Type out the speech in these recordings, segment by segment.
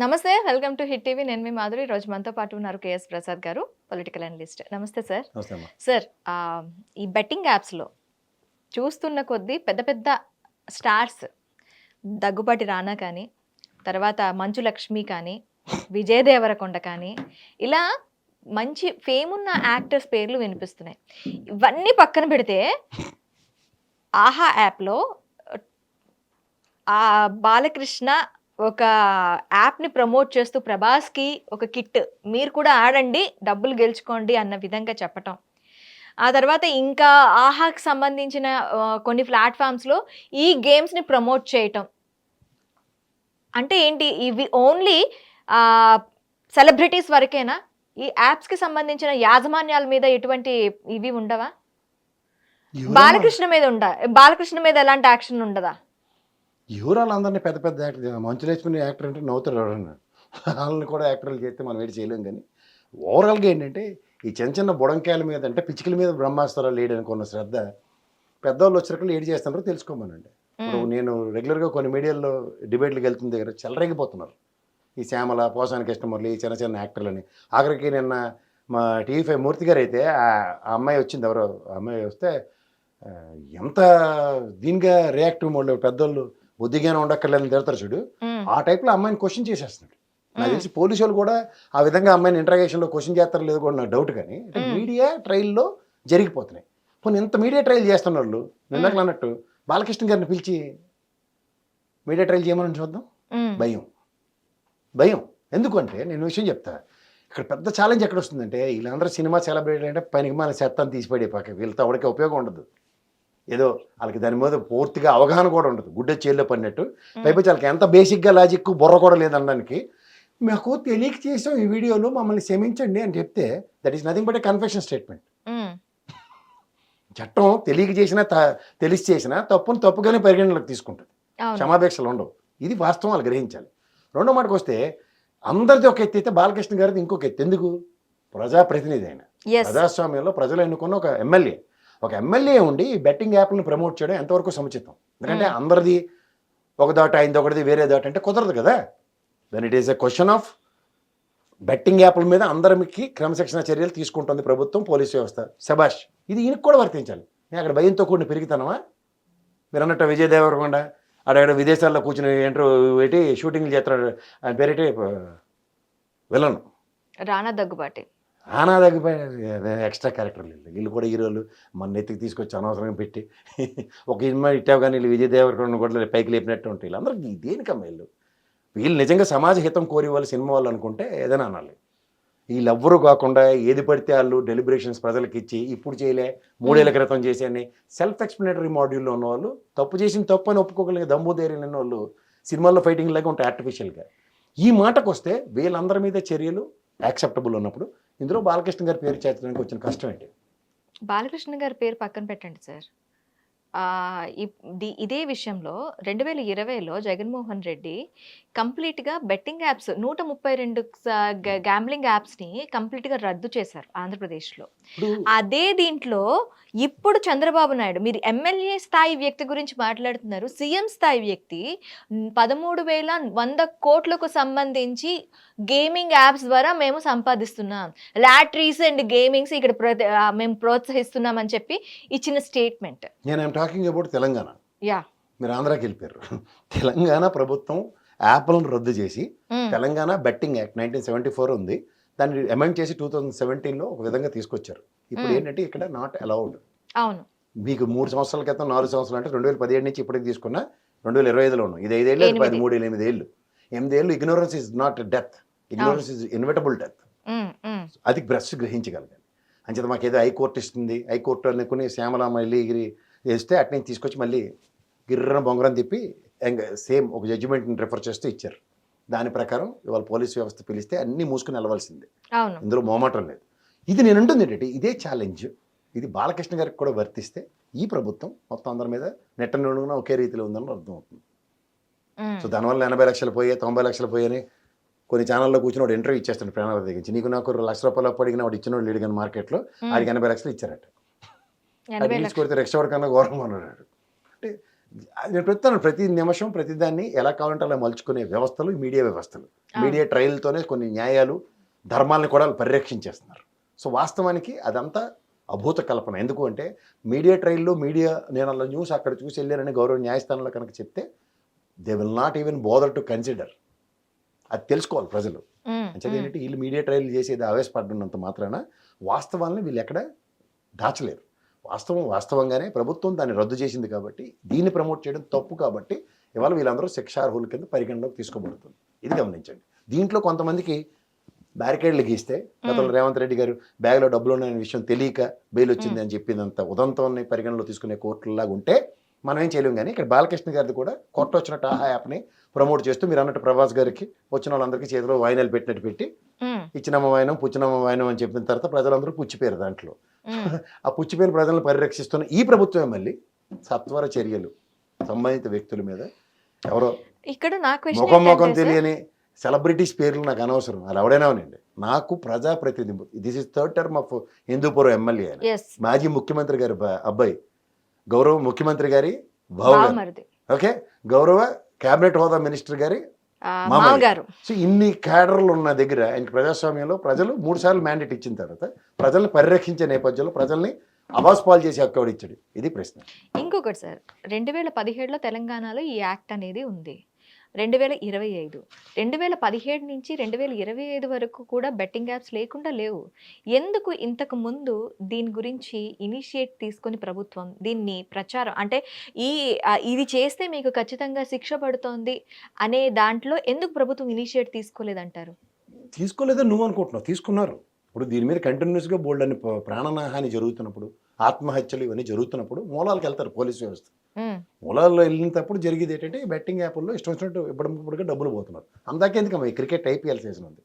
నమస్తే. Welcome to hit TV. నేను మీ మాధురి. ఈరోజు మనతో పాటు ఉన్నారు కేఎస్ ప్రసాద్ గారు, పొలిటికల్ అనలిస్ట్. నమస్తే సార్. నమస్తే అమ్మా. సార్, ఈ బెట్టింగ్ యాప్స్‌లో చూస్తున్న కొద్దీ పెద్ద పెద్ద స్టార్స్, దగ్గుబాటి రానా కానీ, తర్వాత మంచు లక్ష్మి కానీ, విజయ్ దేవరకొండ కానీ, ఇలా మంచి ఫేమ్ ఉన్న యాక్టర్స్ పేర్లు వినిపిస్తున్నాయి. ఇవన్నీ పక్కన పెడితే ఆహా యాప్‌లో బాలకృష్ణ ఒక యాప్‌ని ప్రమోట్ చేస్తూ ప్రభాస్‌కి ఒక కిట్, మీరు కూడా ఆడండి, డబ్బులు గెలుచుకోండి అన్న విధంగా చెప్పటం. ఆ తర్వాత ఇంకా ఆహాకి సంబంధించిన కొన్ని ప్లాట్‌ఫామ్స్‌లో ఈ గేమ్స్‌ని ప్రమోట్ చేయటం. అంటే ఏంటి? ఇవి ఓన్లీ సెలబ్రిటీస్ వరకేనా? ఈ యాప్స్‌కి సంబంధించిన యాజమాన్యాల మీద ఎటువంటి ఇవి ఉండవా? బాలకృష్ణ మీద ఎలాంటి యాక్షన్ ఉండదా? యువరాళ్ళందరినీ పెద్ద పెద్ద యాక్టర్, మంచు లక్ష్మి యాక్టర్ అంటే నవ్వుతారు ఎవరన్నా. వాళ్ళని కూడా యాక్టర్లు చేస్తే మనం ఏది చేయలేం. కానీ ఓవరాల్గా ఏంటంటే ఈ చిన్న చిన్న బుడంకాయల మీద అంటే పిచ్చికల మీద బ్రహ్మాస్త్రాలు లేయడానికి ఉన్న శ్రద్ధ పెద్దవాళ్ళు వచ్చరికి ఏడు చేస్తున్నారో తెలుసుకోమనండి. ఇప్పుడు నేను రెగ్యులర్గా కొన్ని మీడియాల్లో డిబేట్లకు వెళ్తున్న దగ్గర చెలరేగిపోతున్నారు ఈ శ్యామల, పోసాని కృష్ణమురళి, చిన్న చిన్న యాక్టర్లని. ఆఖరికి నిన్న మా టీవీ5 మూర్తి గారు అయితే ఆ అమ్మాయి వచ్చింది, ఎవరో అమ్మాయి వస్తే ఎంత దీనిగా రియాక్టివ్ మోడ్లో పెద్దోళ్ళు బుద్ధిగానే ఉండక్కర్లేదని తిడతారు చూడు, ఆ టైప్లో అమ్మాయిని క్వశ్చన్ చేసేస్తున్నాడు. నాకు తెలిసి పోలీసు వాళ్ళు కూడా ఆ విధంగా అమ్మాయిని ఇంట్రాగేషన్లో క్వశ్చన్ చేస్తారో లేదో కూడా నాకు డౌట్. కానీ మీడియా ట్రయల్లో జరిగిపోతున్నాయి. కొన్ని ఇంత మీడియా ట్రయల్ చేస్తున్న వాళ్ళు నిన్నట్లు అన్నట్టు బాలకృష్ణ గారిని పిలిచి మీడియా ట్రయల్ చేయమని చూద్దాం. భయం భయం ఎందుకంటే నేను విషయం చెప్తా. ఇక్కడ పెద్ద ఛాలెంజ్ ఎక్కడ వస్తుందంటే వీళ్ళందరూ సినిమా సెలబ్రేట్ అంటే పనికి మన చెత్తాన్ని తీసిపడే పక్క వీళ్ళతో ఎవరికి ఉపయోగం ఉండదు. ఏదో వాళ్ళకి దాని మీద పూర్తిగా అవగాహన కూడా ఉండదు, గుడ్డ చేల్లో పడినట్టు. పైపొచ్చి వాళ్ళకి ఎంత బేసిక్గా లాజిక్ బుర్ర కూడా లేదనడానికి మాకు తెలియక చేసాం ఈ వీడియోలో, మమ్మల్ని క్షమించండి అని చెప్తే that is nothing but A confession statement. చట్టం తెలియక చేసినా తెలిసి చేసినా తప్పును తప్పుగానే పరిగణనలోకి తీసుకుంటుంది, క్షమాపేక్షలు ఉండవు. ఇది వాస్తవం వాళ్ళు గ్రహించాలి. రెండో మాటకు వస్తే అందరిది ఒక ఎత్తి అయితే బాలకృష్ణ గారిది ఇంకొక ఎత్తి. ఎందుకు? ప్రజాప్రతినిధి అయిన, ప్రజాస్వామ్యంలో ప్రజలు ఎన్నుకున్న ఒక ఎమ్మెల్యే ఉండి బెట్టింగ్ యాప్లను ప్రమోట్ చేయడం ఎంతవరకు సముచితం? ఎందుకంటే అందరిది ఒక దాట అయింది, ఒకటిది వేరే దాట అంటే కుదరదు కదా. Then it is a question of betting యాప్ల మీద అందరికి క్రమశిక్షణ చర్యలు తీసుకుంటుంది ప్రభుత్వం, పోలీసు వ్యవస్థ. శబాష్. ఇది ఈయనకు కూడా వర్తించాలి. నేను అక్కడ భయంతో కూడిన పెరుగుతానమా? మీరు అన్నట్టు విజయ్ దేవరకొండ అక్కడ విదేశాల్లో కూర్చుని ఏంటో ఏంటి షూటింగ్లు చేస్తున్నాడు, ఆయన పేరేంటి విలన్ రానా దగ్గుబాటి. ఎక్స్ట్రా క్యారెక్టర్లు వీళ్ళు కూడా హీరోలు మన నెత్తికి తీసుకొచ్చి అనవసరంగా పెట్టి ఒక సినిమా ఇట్టావు కానీ వీళ్ళు విజయ్ దేవరకొండ కూడా పైకి లేపినట్టు ఉంటాయి. వీళ్ళందరికీ దేనికమ్మ వీళ్ళు నిజంగా సమాజ హితం కోరి వాళ్ళు సినిమా వాళ్ళు అనుకుంటే ఏదైనా అనాలి. వీళ్ళెవ్వరూ కాకుండా ఏది పడితే వాళ్ళు డెలిబరేషన్స్ ప్రజలకు ఇచ్చి ఇప్పుడు చేయలే 3 ఏళ్ల క్రితం చేసి సెల్ఫ్ ఎక్స్ప్లెనేటరీ మాడ్యూల్లో ఉన్నవాళ్ళు, తప్పు చేసిన తప్పు అని ఒప్పుకోగలిగే దమ్ము ధైర్యం ఉన్న వాళ్ళు సినిమాల్లో ఫైటింగ్ లాగా ఉంటాయి ఆర్టిఫిషియల్గా. ఈ మాటకు వస్తే వీళ్ళందరి మీద చర్యలు యాక్సెప్టబుల్ ఉన్నప్పుడు ఇందులో బాలకృష్ణ గారి పేరు చేర్చడానికి వచ్చిన కష్టం ఏంటి? బాలకృష్ణ గారి పేరు పక్కన పెట్టండి సార్. ఇదే విషయంలో 2020లో జగన్మోహన్ రెడ్డి కంప్లీట్గా బెట్టింగ్ యాప్స్ 132 గ్యాంబ్లింగ్ యాప్స్ని కంప్లీట్గా రద్దు చేశారు ఆంధ్రప్రదేశ్లో. అదే దీంట్లో ఇప్పుడు చంద్రబాబు నాయుడు, మీరు ఎమ్మెల్యే స్థాయి వ్యక్తి గురించి మాట్లాడుతున్నారు, సీఎం స్థాయి వ్యక్తి 13,100 కోట్లకు సంబంధించి గేమింగ్ యాప్స్ ద్వారా మేము సంపాదిస్తున్నాం, లాటరీస్ అండ్ గేమింగ్స్ ఇక్కడ మేము ప్రోత్సహిస్తున్నాం అని చెప్పి ఇచ్చిన స్టేట్మెంట్. నేను టాకింగ్ అబౌట్ తెలంగాణ. మీరు ఆంధ్రాకి వెళ్ళిపోయారు. తెలంగాణ ప్రభుత్వం యాప్లను రద్దు చేసి తెలంగాణ బెట్టింగ్ యాక్ట్ 1974 ఉంది, దాన్ని అమెండ్ చేసి 2017లో ఒక విధంగా తీసుకొచ్చారు. ఇప్పుడు ఏంటంటే ఇక్కడ నాట్ అలౌడ్. అవును, మీకు 3 సంవత్సరాల క్రితం 4 సంవత్సరాలు అంటే 2017 నుంచి ఇప్పటికి తీసుకున్న 2025లో ఉన్నాం. ఇది 5 ఏళ్ళు, 13 ఏళ్ళు, 8 ఏళ్ళు. 8 ఏళ్ళు ignorance is not death, ignorance is inevitable death. అది బ్రష్ గ్రహించగలగాలి. అంచేత మాకు ఏదో హైకోర్టు ఇస్తుంది, హైకోర్టు అనుకుని శ్యామల మళ్ళీ వేస్తే అట్నే తీసుకొచ్చి మళ్ళీ గిర్రన బొంగరం తిప్పి సేమ్ ఒక జడ్జిమెంట్ని రిఫర్ చేస్తూ ఇచ్చారు. దాని ప్రకారం ఇవాళ పోలీసు వ్యవస్థ పిలిస్తే అన్నీ మూసుకుని వెళ్ళవలసిందే, ఇందులో మోమాటం లేదు. ఇది నేను అంటుంది ఏంటంటే ఇదే ఛాలెంజ్, ఇది బాలకృష్ణ గారికి కూడా వర్తిస్తే ఈ ప్రభుత్వం మొత్తం అందరి మీద నెట్ట నిండుగా ఒకే రీతిలో ఉందని అర్థమవుతుంది. సో దానివల్ల 80 లక్షలు పోయే 90 లక్షలు పోయని కొన్ని ఛానల్లో కూర్చుని వాడు ఇంటర్వ్యూ ఇచ్చేస్తాడు ప్రాణాల దగ్గర. నీకు నాకు ₹1,00,000 అడిగిన వాడు ఇచ్చిన వాడు లేడు కానీ మార్కెట్లో ఆడికి 80 లక్షలు ఇచ్చారట. అది తీసుకొడితే రెక్స్టోర్ కన్నా ఘోరంగా ఉన్నాడు. అంటే నేను చెప్తాను, ప్రతి నిమిషం ప్రతిదాన్ని ఎలా కావాలంటే అలా మలుచుకునే వ్యవస్థలు ఈ మీడియా వ్యవస్థలు. మీడియా ట్రయల్తోనే కొన్ని న్యాయాలు ధర్మాలను కూడా వాళ్ళు పరిరక్షించేస్తున్నారు. సో వాస్తవానికి అదంతా అభూత కల్పన. ఎందుకు అంటే మీడియా ట్రయల్లో నేను అలా న్యూస్ అక్కడ చూసి వెళ్ళానని గౌరవ న్యాయస్థానంలో కనుక చెప్తే they will not even bother to consider. అది తెలుసుకోవాలి ప్రజలు. అంటే ఏంటంటే వీళ్ళు మీడియా ట్రయల్ చేసేది ఆవేశపడినంత మాత్రాన వాస్తవాన్ని వీళ్ళు ఎక్కడ దాచలేరు. వాస్తవంగానే ప్రభుత్వం దాన్ని రద్దు చేసింది కాబట్టి దీన్ని ప్రమోట్ చేయడం తప్పు కాబట్టి ఇవాళ వీళ్ళందరూ శిక్షార్హుల కింద పరిగణలోకి తీసుకోబడుతుంది. ఇది గమనించండి. దీంట్లో కొంతమందికి బ్యారికేడ్లు గీస్తే గతంలో రేవంత్ రెడ్డి గారు బ్యాగ్లో డబ్బులు ఉన్నాయనే విషయం తెలియక బెయిల్ వచ్చింది అని చెప్పిందంత ఉదంతాన్ని పరిగణలో తీసుకునే కోర్టులాగా ఉంటే మనం ఏం చేయలేం. కానీ ఇక్కడ బాలకృష్ణ గారిది కూడా కొత్త వచ్చినట్టు ఆహా యాప్ని ప్రమోట్ చేస్తూ మీరు అన్నట్టు ప్రభాస్ గారికి వచ్చిన వాళ్ళందరికీ చేతిలో వాయినాలు పెట్టినట్టు పెట్టి ఇచ్చినమ్మ వాయినం పుచ్చినమ్మ వాయినం అని చెప్పిన తర్వాత ప్రజలందరూ పుచ్చిపోయారు దాంట్లో. ఆ పుచ్చిపోయిన ప్రజలను పరిరక్షిస్తున్న ఈ ప్రభుత్వమే మళ్ళీ సత్వర చర్యలు సంబంధిత వ్యక్తుల మీద ఎవరో ఇక్కడ ముఖం తెలియని సెలబ్రిటీస్ పేర్లు నాకు అనవసరం, అలా ఎవడైనా ఉనండి. నాకు ప్రజాప్రతినిధి, this is third term of Hindupuram MLA, మాజీ ముఖ్యమంత్రి గారి అబ్బాయి, గౌరవ ముఖ్యమంత్రి గారి బావగారు, ఓకే, గౌరవ కేబినెట్ హోదా మినిస్టర్ గారి మామగారు. సో ఇన్ని క్యాడర్లు ఉన్న దగ్గర ఆయనకి ప్రజాస్వామ్యంలో ప్రజలు 3 సార్లు మ్యాండేట్ ఇచ్చిన తర్వాత ప్రజల్ని పరిరక్షించే నేపథ్యంలో ప్రజల్ని అవాస్పాలు చేసి హక్కు ఇచ్చాడు. ఇది ప్రశ్న. ఇంకొకటి సార్, 2017లో తెలంగాణలో ఈ యాక్ట్ అనేది ఉంది. 2025 2017 నుంచి 2025 వరకు కూడా బెట్టింగ్ యాప్స్ లేకుండా లేవు. ఎందుకు ఇంతకు ముందు దీని గురించి ఇనిషియేట్ తీసుకొని ప్రభుత్వం దీన్ని ప్రచారం అంటే ఇది చేస్తే మీకు ఖచ్చితంగా శిక్ష పడుతోంది అనే దాంట్లో ఎందుకు ప్రభుత్వం ఇనిషియేట్ తీసుకోలేదంటారు? తీసుకోలేదని నువ్వు అనుకుంటున్నావు, తీసుకున్నారు. ఇప్పుడు దీని మీద కంటిన్యూస్గా బోల్డ్ అని ప్రాణహాని జరుగుతున్నప్పుడు, ఆత్మహత్యలు ఇవన్నీ జరుగుతున్నప్పుడు మూలాలకు వెళ్తారు పోలీసు వ్యవస్థ. మూలాల్లో వెళ్ళినప్పుడు జరిగేది ఏంటంటే బెట్టింగ్ యాప్ల్లో ఇష్టం వచ్చినట్టు ఇప్పటిగా డబ్బులు పోతున్నారు. అందాకెందుకు ఈ క్రికెట్ ఐపీఎల్ సీజన్ ఉంది,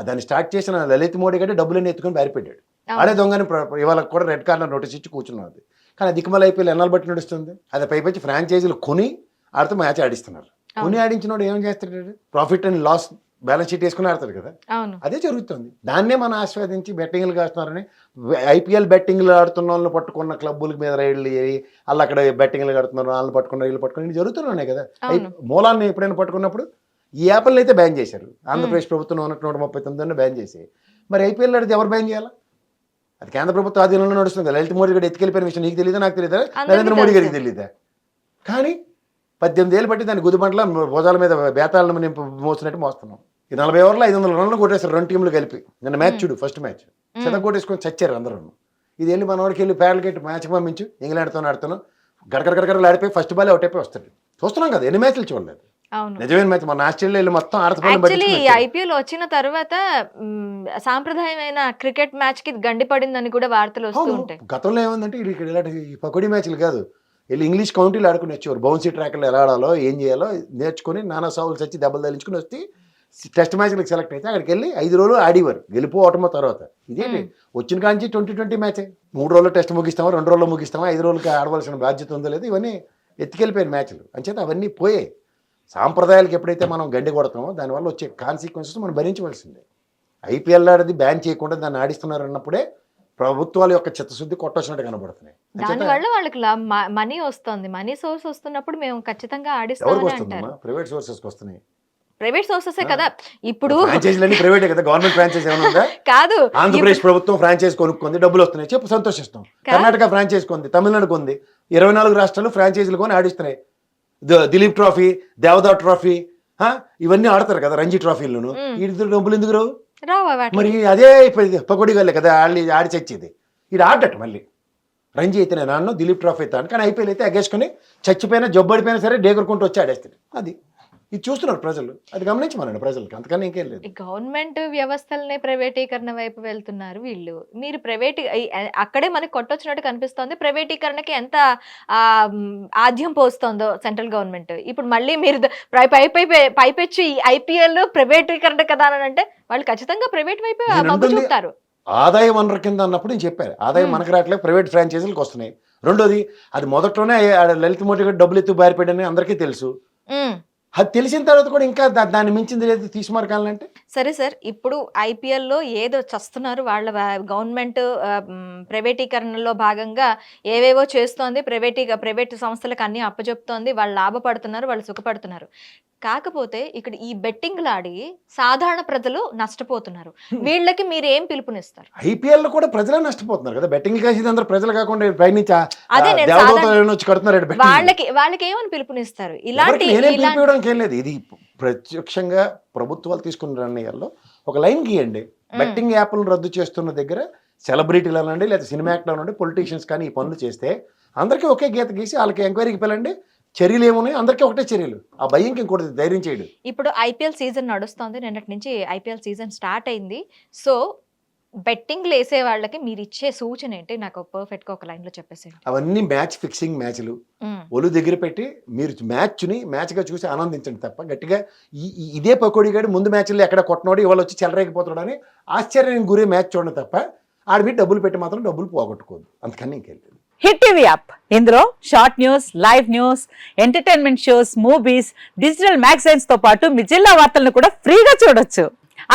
దాన్ని స్టార్ట్ చేసిన లలిత్ మోడీ కంటే డబ్బులన్నీ ఎత్తుకొని పారిపెట్టాడు. ఆడే దొంగని ఇవాళ కూడా రెడ్ కార్నర్ నోటీస్ ఇచ్చి కూర్చున్నది. కానీ దిక్కుమల ఐపీఎల్ ఎన్నాళ్ళు బట్టి నడుస్తుంది. అది పైపచ్చి ఫ్రాంచైజీలు కొని ఆడితే మ్యాచ్ ఆడిస్తున్నారు. కొని ఆడించినోడు ఏం చేస్తాడు, profit and loss balance sheet వేసుకుని ఆడతారు కదా. అదే జరుగుతుంది. దాన్నే మనం ఆస్వాదించి బెట్టింగ్లు కాస్తున్నారని ఐపీఎల్ బెట్టింగ్లు ఆడుతున్న వాళ్ళని పట్టుకున్న క్లబ్బుల మీద రైళ్లు చేయి వాళ్ళు అక్కడ బెట్టింగ్లు ఆడుతున్నారు, వాళ్ళని పట్టుకున్న వీళ్ళు పట్టుకుని జరుగుతున్నాయి కదా. మూలాన్ని ఎప్పుడైనా పట్టుకున్నప్పుడు ఈ యాప్లను అయితే బ్యాన్ చేశారు. ఆంధ్రప్రదేశ్ ప్రభుత్వం 139 బ్యాన్ చేసి మరి ఐపీఎల్ ఆడితే ఎవరు బ్యాన్ చేయాలా? అది కేంద్ర ప్రభుత్వ ఆధీనంలో నడుస్తుంది. లలిత్ మోడీ గారు ఎత్తుకెళ్ళిపోయిన విషయం నీకు తెలియదా, నాకు తెలియదా, నరేంద్ర మోడీ గారికి తెలియదా? కానీ 18 ఏళ్ళు బట్టి దాని గుదిబంట్ల భుజాల మీద బేతాలను నింపు మోసినట్టు మోస్తున్నాం. ఈ 40 ఓవర్లో 500 రన్లు కొట్టేస్తారు 2 టీంలు కలిపి. నిన్న మ్యాచ్ చూడు, ఫస్ట్ మ్యాచ్ కొట్టేసుకొని చచ్చారు అందరూ. ఇది వెళ్ళి మనవాడికి వెళ్ళి ప్యాడ్లకి వెళ్ళి మ్యాచ్ పంపించు, ఇంగ్లాండ్తో ఆడుతాను గడగడగడగడలు ఆడిపోయి ఫస్ట్ బాల్ అవుట్ అయిపోయి వస్తాడు. చూస్తున్నాం కదా, ఎన్ని మ్యాచ్లు చూడలేదు. నిజమైన మ్యాచ్ మన ఆస్ట్రేలియా వెళ్ళి మొత్తం ఐపీఎల్ వచ్చిన తర్వాత సాంప్రదాయమైన క్రికెట్ మ్యాచ్ కి గండి పడిందని కూడా వార్తలు వస్తూ ఉంటాయి. గతంలో ఏముందంటే ఇలాంటి పకోడీ మ్యాచ్లు కాదు, వెళ్ళి ఇంగ్లీష్ కౌంటీలు ఆడుకుని వచ్చేవారు. బౌన్సీ ట్రాక్లు ఎలా ఆడాలో ఏం చేయాలో నేర్చుకుని నానా సాగులు చచ్చి దెబ్బలు తగిలించుకుని వస్తే టెస్ట్ మ్యాచ్లకు సెలెక్ట్ అయితే అక్కడికి వెళ్ళి 5 రోజులు ఆడేవారు గెలుపు ఓటమో తర్వాత. ఇదేంటి వచ్చిన కాంచి 2020 మ్యాచ్ 3 రోజులు టెస్ట్ ముగిస్తామా, 2 రోజుల్లో ముగిస్తామా, 5 రోజులకి ఆడవలసిన బాధ్యత ఉందో లేదు, ఇవన్నీ ఎత్తుకెళ్ళిపోయిన మ్యాచ్లు. అంచేత అవన్నీ పోయే సాంప్రదాయాలకు ఎప్పుడైతే మనం గండి కొడతామో దానివల్ల వచ్చే కాన్సిక్వెన్సెస్ మనం భరించవలసిందే. ఐపీఎల్ ఆడేది బ్యాన్ చేయకుండా దాన్ని ఆడిస్తున్నారు అన్నప్పుడే ప్రభుత్వాల యొక్క చిత్తశుద్ధి కొట్టొచ్చినట్టు కనబడుతున్నాయి. దానివల్ల వాళ్ళకి మనీ వస్తుంది, మనీ సోర్స్ వస్తున్నప్పుడు మేము ఖచ్చితంగా ఎవరికి వస్తుందమ్మా? ప్రైవేట్ సోర్సెస్కి వస్తున్నాయి. ప్రైవేట్ సోర్సెసే కదా ఇప్పుడు. ఫ్రాంచైజీలన్నీ ప్రైవేటే కదా, గవర్నమెంట్ ఫ్రాంచైజ్ ఏమైనా ఉందా? కాదు. ఆంధ్రప్రదేశ్ ప్రభుత్వం ఫ్రాంచైజ్ కొనుక్కుంది, డబ్బులు వస్తున్నాయి, చెప్పు సంతోషిస్తాం. కర్ణాటక ఫ్రాంచైజ్ కొంది, తమిళనాడు కొంది, 24 రాష్ట్రాలు ఫ్రాంచైజీలు కొని ఆడిస్తున్నాయి. దిలీప్ ట్రోఫీ, దేవదా ట్రోఫీ ఇవన్నీ ఆడతారు కదా, రంజీ ట్రోఫీలను. వీటి డబ్బులు ఎందుకు రావు? మరి అదే పకోడీ గల్లే కదా ఆడి చచ్చేది. ఇది ఆడట మళ్ళీ రంజీ అయితే నేను అన్న దిలీప్ ట్రోఫీ అయితే కానీ ఐపీఎల్ అయితే ఎగేసుకుని చచ్చిపోయినా జబ్బడిపోయినా సరే డేగరుకుంటూ వచ్చి ఆడేస్తాడు. అది ఇది చూస్తున్నారు ప్రజలు, అది గమనించమనండి ప్రజలకి, అంతకన్నా ఇంకేం లేదు. గవర్నమెంట్ వ్యవస్థలనే ప్రైవేటీకరణ వైపు వెళ్తున్నారు వీళ్ళు. మీరు అక్కడే మనకి కొట్టొచ్చినట్టు కనిపిస్తోంది. ప్రైవేటీకరణకి ఎంత ఆద్యం పోస్తుందో సెంట్రల్ గవర్నమెంట్. ఇప్పుడు మళ్ళీ మీరు పైపెచ్చి ఐపీఎల్ ప్రైవేటీకరణ కదా అని అంటే వాళ్ళు ఖచ్చితంగా ప్రైవేట్ వైపు మొగ్గు చూపుతారు. ఆదాయ వనరు కింద అన్నప్పుడు నేను చెప్పాను, ఆదాయం మనకు రావట్లేదు, ప్రైవేట్ ఫ్రాంచైజీలకు వస్తున్నాయి. రెండోది అది మొదట్లోనే లలిత్ మోడీ గారు డబ్బులు ఎత్తు బారిపోయాడని అందరికీ తెలుసు. అది తెలిసిన తర్వాత కూడా ఇంకా దాన్ని మించింది లేదు తీసుమారకాలంటే. సరే సార్, ఇప్పుడు ఐపీఎల్లో ఏదో చస్తున్నారు వాళ్ళ గవర్నమెంట్ ప్రైవేటీకరణలో భాగంగా ఏవేవో చేస్తోంది, ప్రైవేట్ సంస్థలకు అన్ని అప్పచెప్తోంది, వాళ్ళు లాభపడుతున్నారు, వాళ్ళు సుఖపడుతున్నారు. కాకపోతే ఇక్కడ ఈ బెట్టింగ్లాడి సాధారణ ప్రజలు నష్టపోతున్నారు. వీళ్ళకి మీరు ఏం పిలుపునిస్తారు? ఐపీఎల్ లో కూడా ప్రజలే నష్టపోతున్నారు కదా, బెట్టింగ్ కాసేది అందరూ ప్రజలు కాకుండా పైనుంచి అదే నేను దేవదూతలు వచ్చి కడుతున్నారు. వాళ్ళకి ఏమని పిలుపునిస్తారు? ఇలాంటి ఏం లేదు, ఇది ప్రత్యక్షంగా ప్రభుత్వాలు తీసుకున్న నిర్ణయాల్లో ఒక లైన్ గీయండి. బెట్టింగ్ యాప్లను రద్దు చేస్తున్న దగ్గర సెలబ్రిటీలు అనండి, లేదా సినిమా యాక్టర్లు అనండి, పొలిటీషియన్స్ కానీ ఈ పనులు చేస్తే అందరికీ ఒకే గీత గీసి వాళ్ళకి ఎంక్వైరీకి పిలండి. చర్యలు ఏమున్నాయి, అందరికీ ఒకటే చర్యలు. ఆ భయంకి ఇంకోటి ధైర్యం చేయడు. ఇప్పుడు ఐపీఎల్ సీజన్ నడుస్తోంది, నిన్నటి నుంచి ఐపీఎల్ సీజన్ స్టార్ట్ అయింది. సో బెట్టింగ్లు వేసే వాళ్ళకి మీరు ఇచ్చే సూచన ఏంటి? నాకు పర్ఫెక్ట్ గా ఒక లైన్ లో చెప్పేసేయండి. అవన్నీ మ్యాచ్ ఫిక్సింగ్ మ్యాచ్లు ఒళ్ళు దగ్గర పెట్టి మీరు మ్యాచ్గా చూసి ఆనందించండి తప్ప గట్టిగా ఇదే పకోడీ గాడి ముందు మ్యాచ్లో ఎక్కడ కొట్టనోడు ఇవాళ వచ్చి చెలరేకపోతున్నాడు అని ఆశ్చర్యానికి గురే మ్యాచ్ చూడండి తప్ప ఆడ మీద డబ్బులు పెట్టి మాత్రం డబ్బులు పోగొట్టుకోదు. అంతకన్నా ఇంకెళ్ళలేదు. హిట్ టీవీ యాప్, ఇందులో short news, live news, entertainment shows, movies, digital magazines తో పాటు మీ జిల్లా వార్తలను కూడా ఫ్రీగా చూడొచ్చు.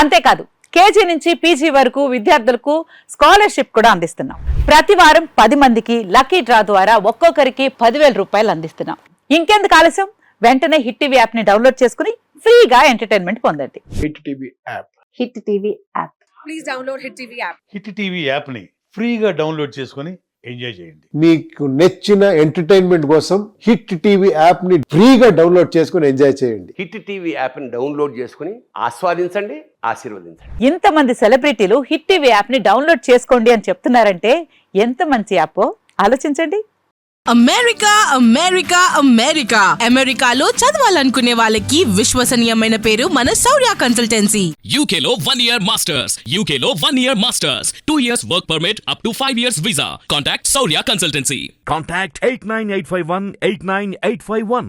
అంతేకాదు కేజీ నుంచి పీజీ వరకు విద్యార్థులకు స్కాలర్షిప్ కూడా అందిస్తున్నాం. ప్రతి వారం 10 మందికి లక్కీ డ్రా ద్వారా ఒక్కొక్కరికి 10,000 రూపాయలు అందిస్తున్నాం. ఇంకెందుకు ఆలస్యం, వెంటనే హిట్ టీవీ యాప్ ని డౌన్లోడ్ చేసుకుని ఫ్రీగా ఎంటర్టైన్మెంట్ పొందండి. Hit TV app. Hit TV app. Please download hit TV app. Hit TV యాప్ని ఫ్రీగా డౌన్లోడ్ చేసుకొని ఎంజాయ్ చేయండి. మీకు నచ్చిన ఎంటర్టైన్మెంట్ కోసం హిట్ టీవీ యాప్ ని ఫ్రీగా డౌన్లోడ్ చేసుకుని ఎంజాయ్ చేయండి. హిట్ టీవీ యాప్ని డౌన్లోడ్ చేసుకుని ఆస్వాదించండి, ఆశీర్వదించండి. ఇంతమంది సెలబ్రిటీలు హిట్ టీవీ యాప్ ని డౌన్లోడ్ చేసుకోండి అని చెప్తున్నారంటే ఎంత మంచి యాప్ ఆలోచించండి. అమెరికా అమెరికా అమెరికా అమెరికాలో చదవాలనుకునే వాళ్ళకి విశ్వసనీయమైన పేరు మన శౌర్య కన్సల్టెన్సీ. UK లో 1 year masters. UK లో 1 year masters. 2 years work permit up to 5 years visa. Contact Saurya Consultancy. Contact 89851 89851.